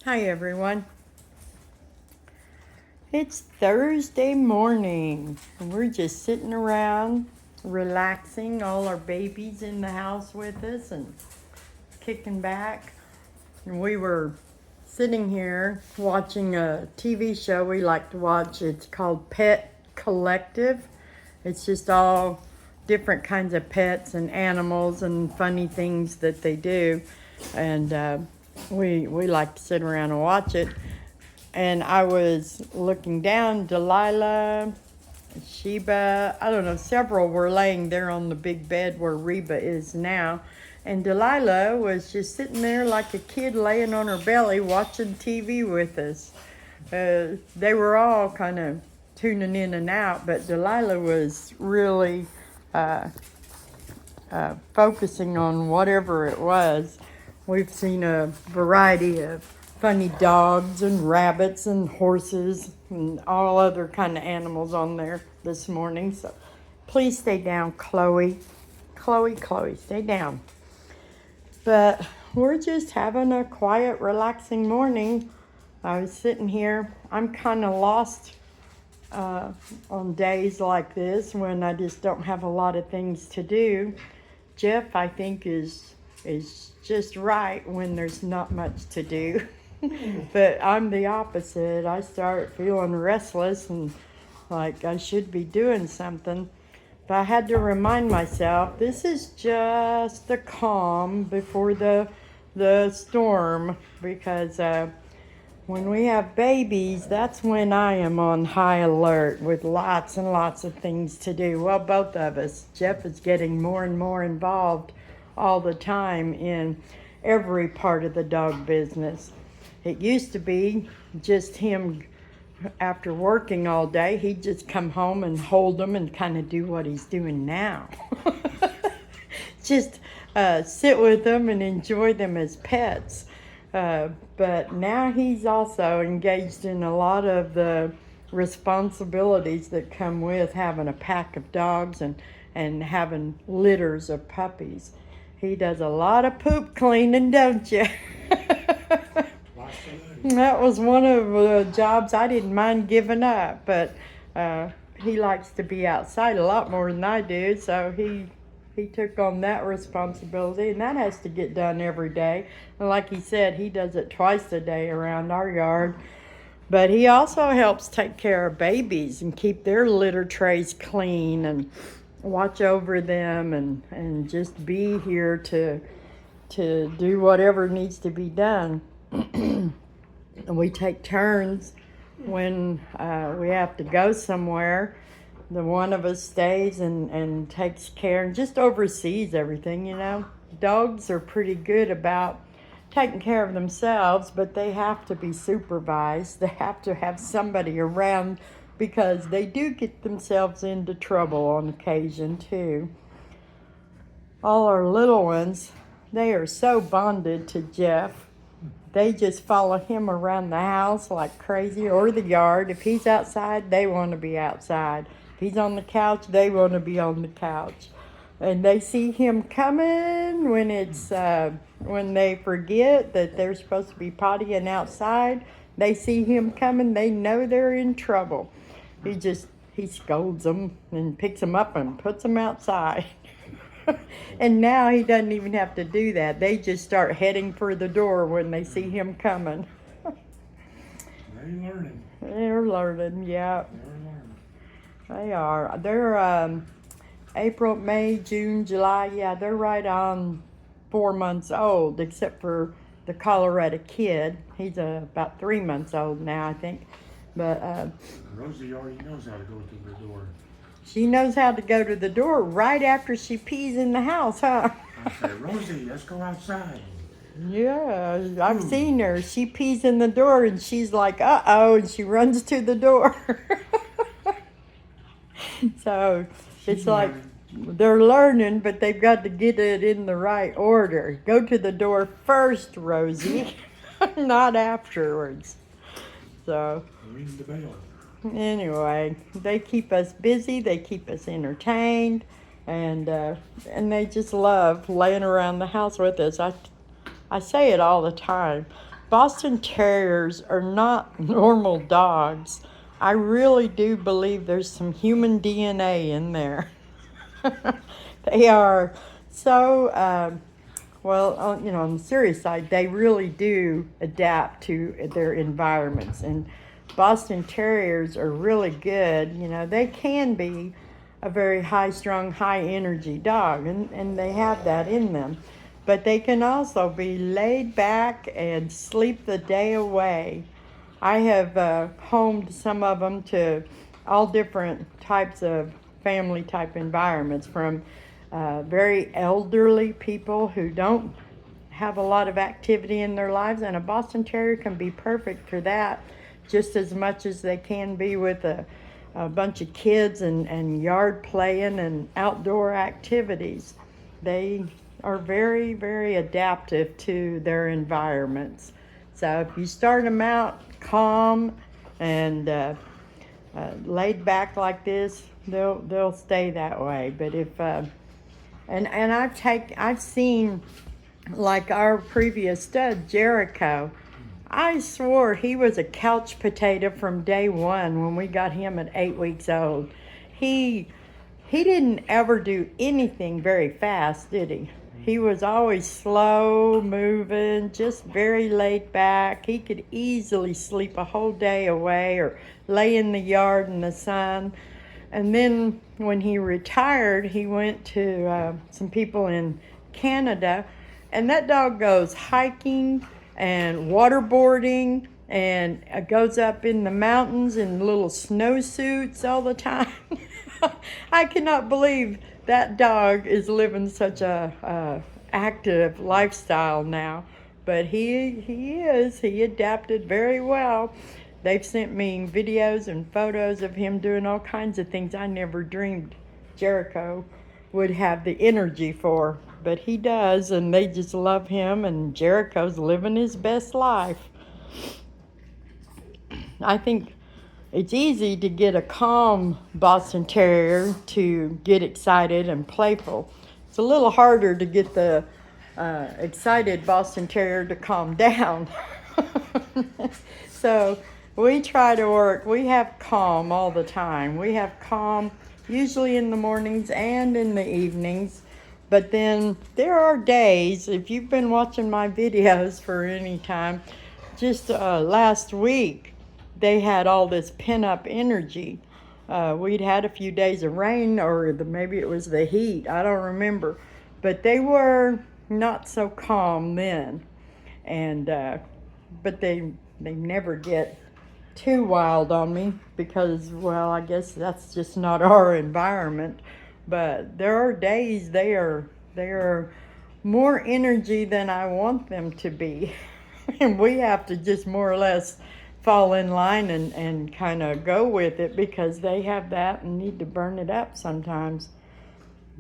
Hi everyone. It's Thursday morning and we're just sitting around relaxing, all our babies in the house with us and kicking back. And we were sitting here watching a TV show we like to watch. It's called Pet Collective. It's just all different kinds of pets and animals and funny things that they do. And we like to sit around and watch it. And I was looking down, Delilah, Sheba, I don't know, several were laying there on the big bed where Reba is now. And Delilah was just sitting there like a kid laying on her belly watching TV with us. They were all kind of tuning in and out, but Delilah was really focusing on whatever it was. We've seen a variety of funny dogs and rabbits and horses and all other kind of animals on there this morning. So please stay down, Chloe. Chloe, stay down. But we're just having a quiet, relaxing morning. I was sitting here. I'm kind of lost on days like this when I just don't have a lot of things to do. Jeff, I think, is just right when there's not much to do. But I'm the opposite. I start feeling restless and like I should be doing something. But I had to remind myself, this is just the calm before the storm, because when we have babies, that's when I am on high alert with lots and lots of things to do. Well, both of us. Jeff is getting more and more involved all the time in every part of the dog business. It used to be just him after working all day. He'd just come home and hold them and kind of do what he's doing now. Just sit with them and enjoy them as pets. But now he's also engaged in a lot of the responsibilities that come with having a pack of dogs and having litters of puppies. He does a lot of poop cleaning, don't you? That was one of the jobs I didn't mind giving up, but he likes to be outside a lot more than I do, so he took on that responsibility, and that has to get done every day. And like he said, he does it twice a day around our yard. But he also helps take care of babies and keep their litter trays clean and watch over them and just be here to do whatever needs to be done. And we take turns when we have to go somewhere. The one of us stays and takes care and just oversees everything, you know. Dogs are pretty good about taking care of themselves, but they have to be supervised. They have to have somebody around because they do get themselves into trouble on occasion too. All our little ones, they are so bonded to Jeff. They just follow him around the house like crazy, or the yard. If he's outside, they want to be outside. If he's on the couch, they want to be on the couch. And they see him coming when it's when they forget that they're supposed to be pottying outside. They see him coming, they know they're in trouble. He scolds them and picks them up and puts them outside. And now he doesn't even have to do that. They just start heading for the door when they see him coming. They're learning, yeah. They are. They're April, May, June, July. Yeah, they're right on 4 months old, except for the Colorado kid. He's about 3 months old now, I think. But Rosie already knows how to go to the door. She knows how to go to the door right after she pees in the house, huh? I say, Rosie, let's go outside. Yeah, I've seen her. She pees in the door and she's like, uh-oh, and she runs to the door. So it's like they're learning, but they've got to get it in the right order. Go to the door first, Rosie, not afterwards. So Ring the bell. Anyway, they keep us busy, they keep us entertained, and they just love laying around the house with us. I say it all the time. Boston Terriers are not normal dogs. I really do believe there's some human DNA in there. They are so, on the serious side, they really do adapt to their environments. And Boston Terriers are really good. They can be a very high-strung, high-energy dog, and they have that in them. But they can also be laid back and sleep the day away. I have homed some of them to all different types of family type environments, from very elderly people who don't have a lot of activity in their lives, and a Boston Terrier can be perfect for that just as much as they can be with a bunch of kids and yard playing and outdoor activities. They are very, very adaptive to their environments. So if you start them out calm and laid back like this, they'll stay that way. But if and I've seen, like our previous stud Jericho, I swore he was a couch potato from day one when we got him at 8 weeks old. He didn't ever do anything very fast, did he? He was always slow moving, just very laid back. He could easily sleep a whole day away or lay in the yard in the sun. And then when he retired, he went to some people in Canada, and that dog goes hiking and waterboarding and goes up in the mountains in little snowsuits all the time. I cannot believe that dog is living such a active lifestyle now, but he adapted very well. They've sent me videos and photos of him doing all kinds of things I never dreamed Jericho would have the energy for, but he does, and they just love him, and Jericho's living his best life. I think it's easy to get a calm Boston Terrier to get excited and playful. It's a little harder to get the excited Boston Terrier to calm down. So we try to work. We have calm all the time. We have calm usually in the mornings and in the evenings. But then there are days, if you've been watching my videos for any time, just last week, they had all this pent-up energy. We'd had a few days of rain, or maybe it was the heat, I don't remember. But they were not so calm then. And but they never get too wild on me because, well, I guess that's just not our environment. But there are days they are more energy than I want them to be. And we have to just more or less fall in line and kind of go with it because they have that and need to burn it up sometimes.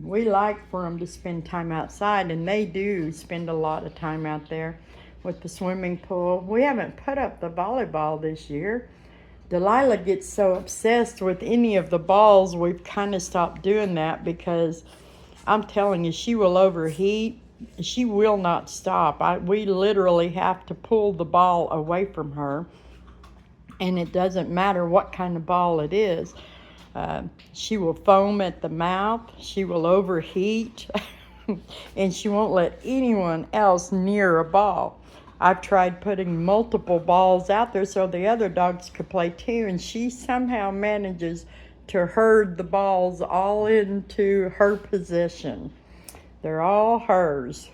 We like for them to spend time outside, and they do spend a lot of time out there with the swimming pool. We haven't put up the volleyball this year. Delilah gets so obsessed with any of the balls, we've kind of stopped doing that because I'm telling you, she will overheat. She will not stop. We literally have to pull the ball away from her, and it doesn't matter what kind of ball it is. She will foam at the mouth. She will overheat, and she won't let anyone else near a ball. I've tried putting multiple balls out there so the other dogs could play too, and she somehow manages to herd the balls all into her possession. They're all hers.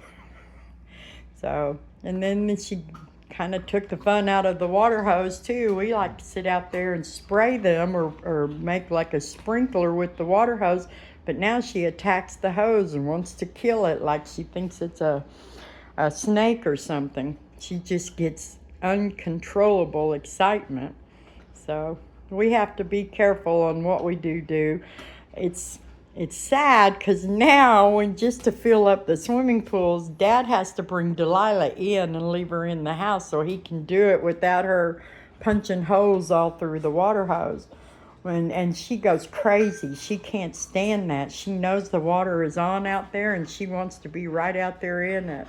So, and then she kind of took the fun out of the water hose too. We like to sit out there and spray them or make like a sprinkler with the water hose, but now she attacks the hose and wants to kill it like she thinks it's a snake or something. She just gets uncontrollable excitement. So we have to be careful on what we do. It's sad because now, when just to fill up the swimming pools, Dad has to bring Delilah in and leave her in the house so he can do it without her punching holes all through the water hose. And she goes crazy. She can't stand that. She knows the water is on out there and she wants to be right out there in it.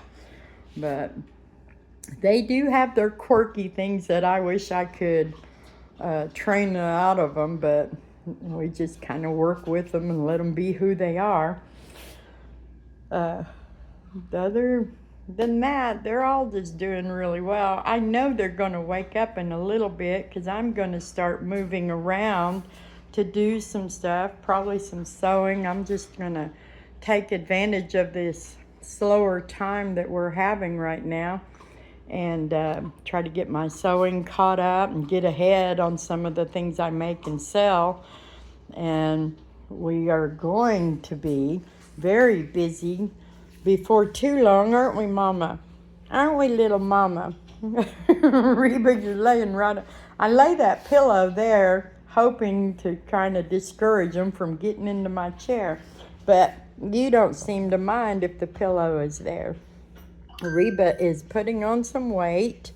But They do have their quirky things that I wish I could train out of them, but we just kind of work with them and let them be who they are. Other than that, they're all just doing really well. I know they're going to wake up in a little bit because I'm going to start moving around to do some stuff, probably some sewing. I'm just going to take advantage of this slower time that we're having right now and try to get my sewing caught up and get ahead on some of the things I make and sell. And we are going to be very busy before too long, aren't we, Mama? Aren't we, little Mama? Reba, you're laying right. I lay that pillow there, hoping to kind of discourage them from getting into my chair, but you don't seem to mind if the pillow is there. Reba is putting on some weight,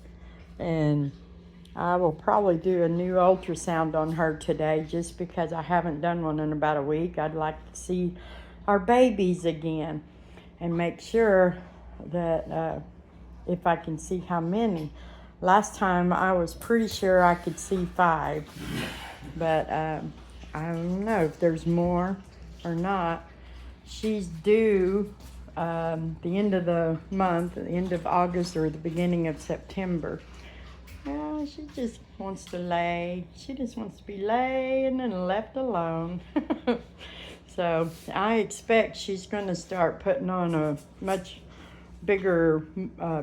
and I will probably do a new ultrasound on her today just because I haven't done one in about a week. I'd like to see our babies again and make sure that if I can see how many. Last time I was pretty sure I could see 5, but I don't know if there's more or not. She's due the end of the month, the end of August or the beginning of September. She just wants to lay. She just wants to be laying and left alone. So I expect she's going to start putting on a much bigger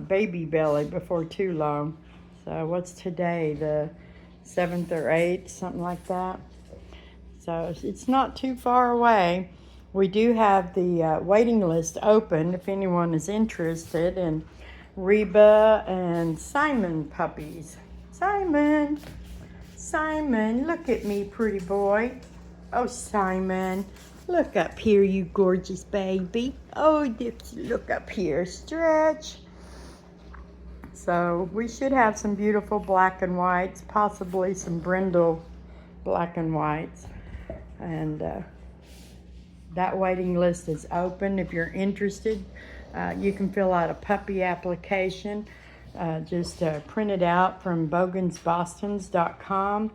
baby belly before too long. So what's today, the 7th or 8th, something like that. So it's not too far away. We do have the waiting list open if anyone is interested in Reba and Simon puppies. Simon, look at me, pretty boy. Oh, Simon, look up here, you gorgeous baby. Oh, look up here, stretch. So we should have some beautiful black and whites, possibly some brindle black and whites. And that waiting list is open. If you're interested, you can fill out a puppy application. Just print it out from bogansbostons.com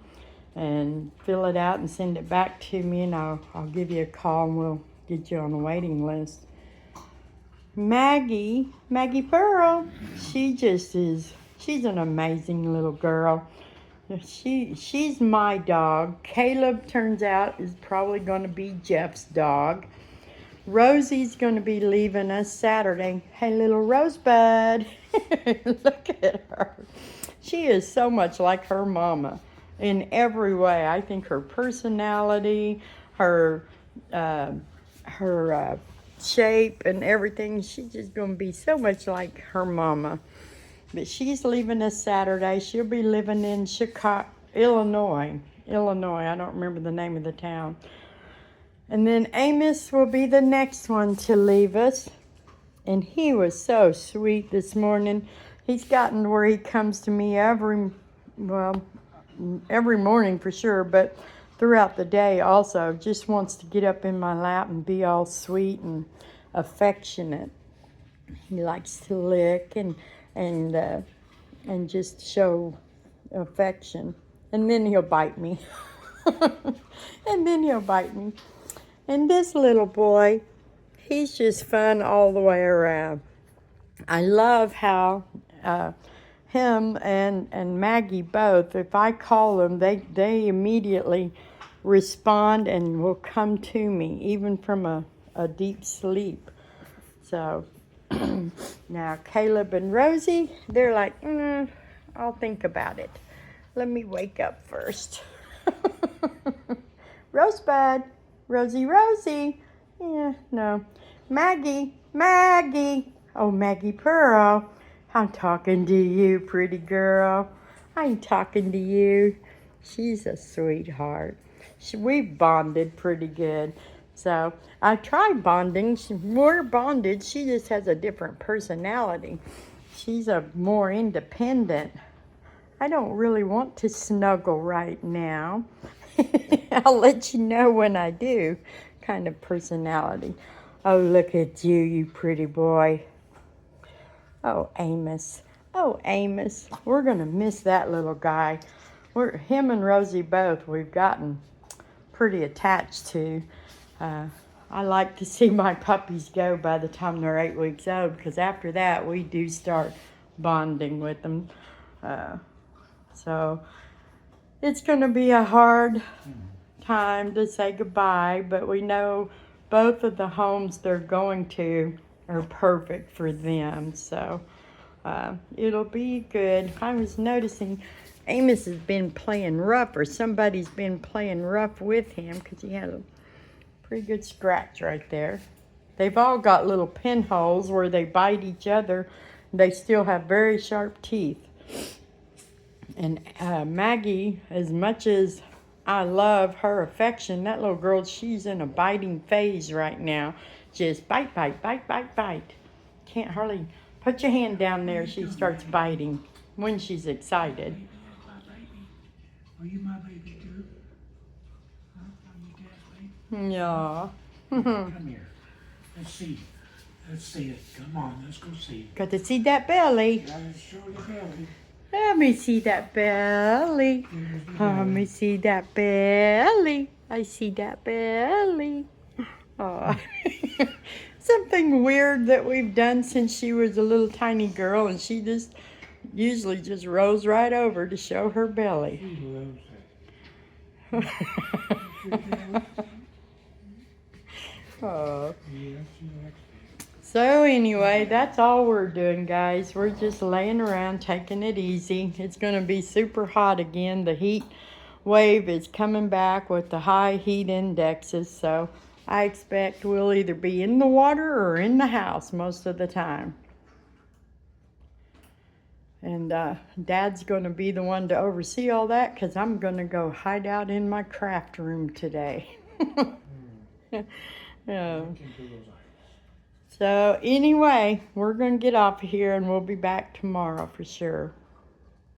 and fill it out and send it back to me, and I'll give you a call and we'll get you on the waiting list. Maggie Pearl, she's an amazing little girl. She's my dog. Caleb, turns out, is probably going to be Jeff's dog. Rosie's going to be leaving us Saturday. Hey, little Rosebud. Look at her. She is so much like her mama in every way. I think her personality, her shape and everything, she's just going to be so much like her mama. But she's leaving us Saturday. She'll be living in Chicago, Illinois. I don't remember the name of the town. And then Amos will be the next one to leave us. And he was so sweet this morning. He's gotten where he comes to me every morning for sure, but throughout the day also. Just wants to get up in my lap and be all sweet and affectionate. He likes to lick and just show affection. And then he'll bite me. And this little boy, he's just fun all the way around. I love how him and Maggie both, if I call them, they immediately respond and will come to me, even from a deep sleep. So now Caleb and Rosie, they're like, I'll think about it. Let me wake up first. Rosebud, Rosie. Yeah, no. Maggie. Oh, Maggie Pearl. I'm talking to you, pretty girl. I'm talking to you. She's a sweetheart. We bonded pretty good. So I tried bonding. We're bonded. She just has a different personality. She's a more independent. I don't really want to snuggle right now. I'll let you know when I do, kind of personality. Oh, look at you, you pretty boy. Oh, Amos. Oh, Amos, we're gonna miss that little guy. Him and Rosie both, we've gotten pretty attached to. I like to see my puppies go by the time they're 8 weeks old, because after that we do start bonding with them. So it's gonna be a hard time to say goodbye, but we know both of the homes they're going to are perfect for them. So it'll be good. I was noticing Amos has been playing rough, or somebody's been playing rough with him, because he had a pretty good scratch right there. They've all got little pinholes where they bite each other. They still have very sharp teeth. And Maggie, as much as I love her affection, that little girl, she's in a biting phase right now. Just bite, bite, bite, bite, bite. Can't hardly put your hand down there. She starts biting when she's excited. Are you my baby too? Huh? Are you dad's baby? Yeah. Come here. Let's see. Let's see it. Come on, let's go see it. Got to see that belly. Gotta show your belly. Let me see that belly. Here's the Let me belly. see that belly. I see that belly. Oh. Something weird that we've done since she was a little tiny girl, and she just usually just rolls right over to show her belly. She loves that. Oh. Yeah, she likes So anyway, that's all we're doing, guys. We're just laying around, taking it easy. It's going to be super hot again. The heat wave is coming back with the high heat indexes. So I expect we'll either be in the water or in the house most of the time. And Dad's going to be the one to oversee all that, because I'm going to go hide out in my craft room today. Yeah. that. So anyway, we're going to get off of here, and we'll be back tomorrow for sure.